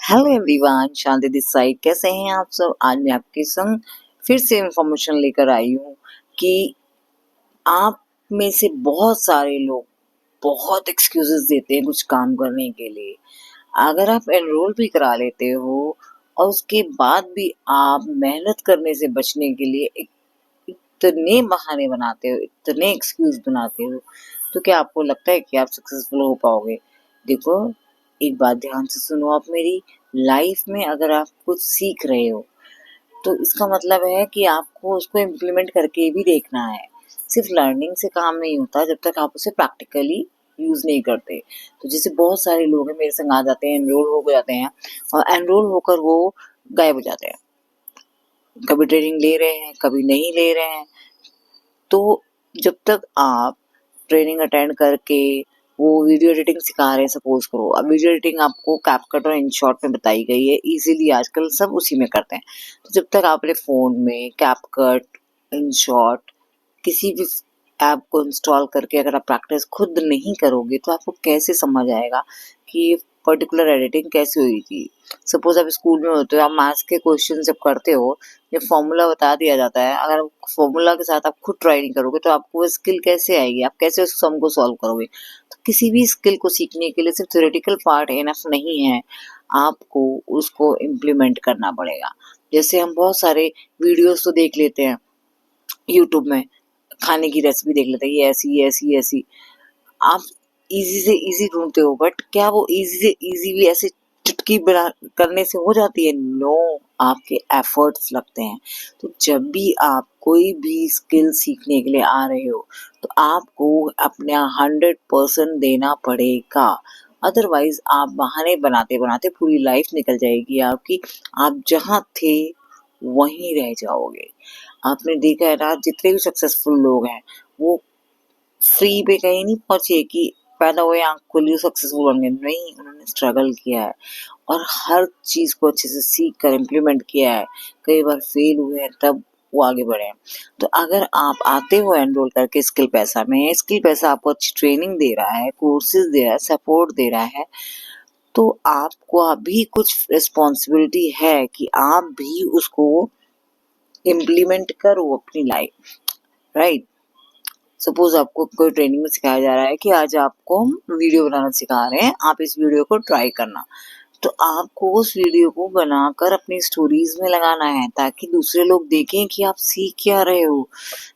Hello everyone, Shanti this side. कैसे हैं आप सब? आज मैं आपके संग फिर से इंफॉर्मेशन लेकर आई हूँ कि आप में से बहुत सारे लोग बहुत एक्सक्यूजेस देते हैं कुछ काम करने के लिए। अगर आप एनरोल भी करा लेते हो और उसके बाद भी आप मेहनत करने से बचने के लिए इतने बहाने बनाते हो, इतने एक्सक्यूज बनाते हो, तो क्या आपको लगता है कि आप सक्सेसफुल हो पाओगे? देखो, एक बात ध्यान से सुनो आप मेरी। लाइफ में अगर आप कुछ सीख रहे हो तो इसका मतलब है कि आपको उसको इम्प्लीमेंट करके भी देखना है। सिर्फ लर्निंग से काम नहीं होता जब तक आप उसे प्रैक्टिकली यूज नहीं करते। तो जैसे बहुत सारे लोग हैं मेरे संग आ जाते हैं, एनरोल हो जाते हैं और एनरोल होकर वो गायब हो जाते हैं। कभी ट्रेनिंग ले रहे हैं, कभी नहीं ले रहे हैं। तो जब तक आप ट्रेनिंग अटेंड करके वो वीडियो एडिटिंग सिखा रहे हैं, सपोज करो, अब वीडियो एडिटिंग आपको कैपकट और इनशॉट में बताई गई है, इजीली आजकल सब उसी में करते हैं। तो जब तक आप अपने फोन में कैपकट, इनशॉट, किसी भी ऐप को इंस्टॉल करके अगर आप प्रैक्टिस खुद नहीं करोगे तो आपको कैसे समझ आएगा कि ये पर्टिकुलर एडिटिंग कैसे हुई थी। सपोज आप स्कूल में होते हो, आप मैथ्स के क्वेश्चन जब करते हो, जब फॉर्मूला बता दिया जाता है, अगर फॉर्मूला के साथ आप खुद ट्राई नहीं करोगे तो आपको वो स्किल कैसे आएगी? आप कैसे उस सम को सॉल्व करोगे? तो किसी भी स्किल को सीखने के लिए सिर्फ थ्योरेटिकल पार्ट इनफ नहीं है, आपको उसको इम्प्लीमेंट करना पड़ेगा। जैसे हम बहुत सारे वीडियोस तो देख लेते हैं यूट्यूब में, खाने की रेसिपी देख लेते हैं, ये ऐसी ये ऐसी ये ऐसी। आप इजी से इजी ढूंढते हो, बट क्या वो इजी से इजी भी ऐसे चुटकी बना करने से हो जाती है? नो, आपके एफर्ट्स लगते हैं। तो जब भी आप कोई भी स्किल सीखने के लिए आ रहे हो तो आपको अपना 100% देना पड़ेगा। अदरवाइज आप बहाने बनाते बनाते पूरी लाइफ निकल जाएगी आपकी। आप जहाँ थे वहीं रह जाओगे। आपने देखा है ना, जितने भी सक्सेसफुल लोग हैं वो फ्री पे कहीं नहीं पहुंचे कि पैदा हुए आंख खुली सक्सेसफुल बन गए। नहीं, उन्होंने स्ट्रगल किया है और हर चीज को अच्छे से सीख कर इम्प्लीमेंट किया है। कई बार फेल हुए हैं तब वो आगे बढ़े हैं। तो अगर आप आते हो एनरोल करके स्किल पैसा में, स्किल पैसा आपको अच्छी ट्रेनिंग दे रहा है, कोर्सेज दे रहा है, सपोर्ट दे रहा है, तो आपको अभी कुछ रिस्पॉन्सिबिलिटी है कि आप भी उसको इम्प्लीमेंट करो अपनी लाइफ, राइट? सपोज आपको कोई ट्रेनिंग में सिखाया जा रहा है कि आज आपको हम वीडियो बनाना सिखा रहे हैं, आप इस वीडियो को ट्राई करना। तो आपको उस वीडियो को बनाकर अपनी स्टोरीज में लगाना है ताकि दूसरे लोग देखें कि आप सीख क्या रहे हो।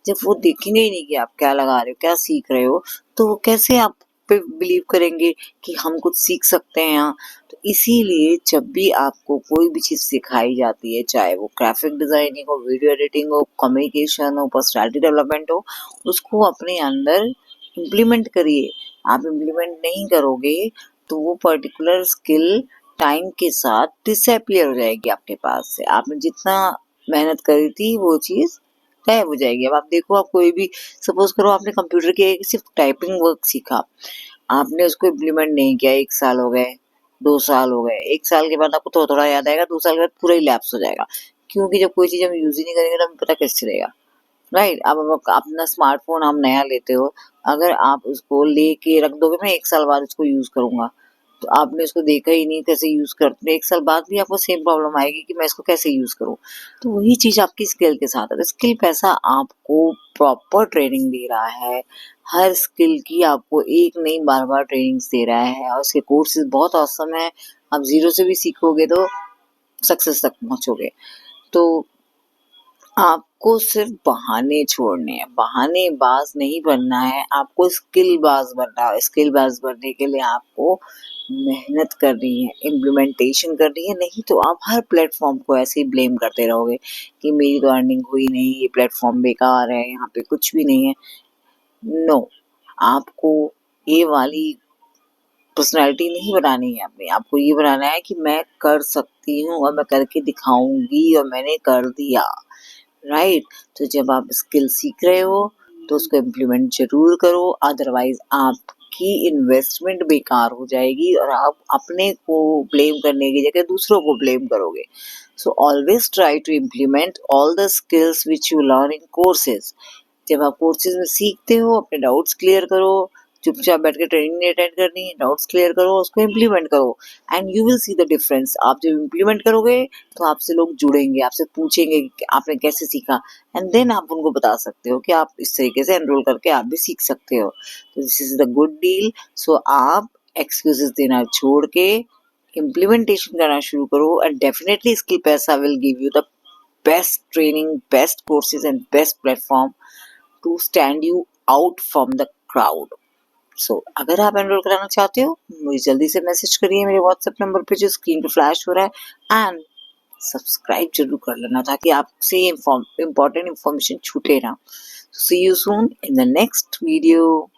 जब वो देखेंगे ही नहीं कि आप क्या लगा रहे हो, क्या सीख रहे हो, तो वो कैसे आप पे बिलीव करेंगे कि हम कुछ सीख सकते हैं यहाँ। तो इसीलिए जब भी आपको कोई भी चीज सिखाई जाती है, चाहे वो ग्राफिक डिजाइनिंग हो, वीडियो एडिटिंग हो, कम्युनिकेशन हो, पर्सनालिटी डेवलपमेंट हो, उसको अपने अंदर इम्प्लीमेंट करिए। आप इम्प्लीमेंट नहीं करोगे तो वो पर्टिकुलर स्किल टाइम के साथ डिसअपियर हो जाएगी आपके पास से। आपने जितना मेहनत करी थी वो चीज गायब हो जाएगी। अब आप देखो, आप कोई भी, सपोज करो आपने कंप्यूटर के सिर्फ टाइपिंग वर्क सीखा, आपने उसको इम्प्लीमेंट नहीं किया, 1 साल हो गए, 2 साल हो गए, 1 साल के बाद आपको थोड़ा थोड़ा याद आएगा, 2 साल के बाद पूरा ही लैप्स हो जाएगा। क्योंकि जब कोई चीज हम यूज ही नहीं करेंगे तो हमें पता कैसे चलेगा, राइट? अब अपना स्मार्टफोन हम नया लेते हो, अगर आप उसको लेके रख दोगे, मैं 1 साल बाद उसको यूज करूंगा, तो आपने उसको देखा ही नहीं कैसे यूज करते, 1 साल बाद भी आपको सेम प्रॉब्लम आएगी कि मैं इसको कैसे यूज करूं। तो वही चीज आपकी स्किल के साथ है। तो स्किल पैसा आपको प्रॉपर ट्रेनिंग दे रहा है, हर स्किल की आपको एक नहीं बार बार ट्रेनिंग दे रहा है, और उसके कोर्सेज बहुत औसम है। आप जीरो से भी सीखोगे तो सक्सेस तक पहुंचोगे। तो आपको सिर्फ बहाने छोड़ने हैं, बहानेबाज नहीं बनना है, आपको स्किलबाज बनना है। स्किलबाज बनने के लिए आपको मेहनत करनी है, इम्प्लीमेंटेशन करनी है। नहीं तो आप हर प्लेटफॉर्म को ऐसे ही ब्लेम करते रहोगे कि मेरी तो अर्निंग हुई नहीं, ये प्लेटफॉर्म बेकार है, यहाँ पे कुछ भी नहीं है। नो, आपको ये वाली पर्सनैलिटी नहीं बनानी है अपनी। आपको ये बनाना है कि मैं कर सकती हूँ और मैं करके दिखाऊंगी और मैंने कर दिया, राइट? तो जब आप स्किल सीख रहे हो तो उसको इम्प्लीमेंट जरूर करो, अदरवाइज आपकी इन्वेस्टमेंट बेकार हो जाएगी और आप अपने को ब्लेम करने की जगह दूसरों को ब्लेम करोगे। So always try to implement all the skills which you learn in courses. जब आप कोर्सेज में सीखते हो, अपने डाउट्स क्लियर करो, चुपचाप बैठ के ट्रेनिंग नहीं अटेंड करनी, डाउट्स क्लियर करो, उसको इम्प्लीमेंट करो and you will see the difference. आप जब इम्प्लीमेंट करोगे तो आपसे लोग जुड़ेंगे, आपसे पूछेंगे कि आपने कैसे सीखा, एंड देन आप उनको बता सकते हो कि आप इस तरीके से एनरोल करके आप भी सीख सकते हो। तो this is the good deal. So आप एक्सक्यूजेस देना छोड़ के इम्प्लीमेंटेशन करना शुरू करो and definitely skill Paisa will give you the best training, best courses and best platform to stand you out from the crowd. So अगर आप एनरोल कराना चाहते हो मुझे जल्दी से मैसेज करिए मेरे व्हाट्सएप नंबर पे जो स्क्रीन पे फ्लैश हो रहा है, एंड सब्सक्राइब जरूर कर लेना ताकि आपसे इम्पोर्टेंट इंफॉर्मेशन छूटे ना। See you soon in the next video.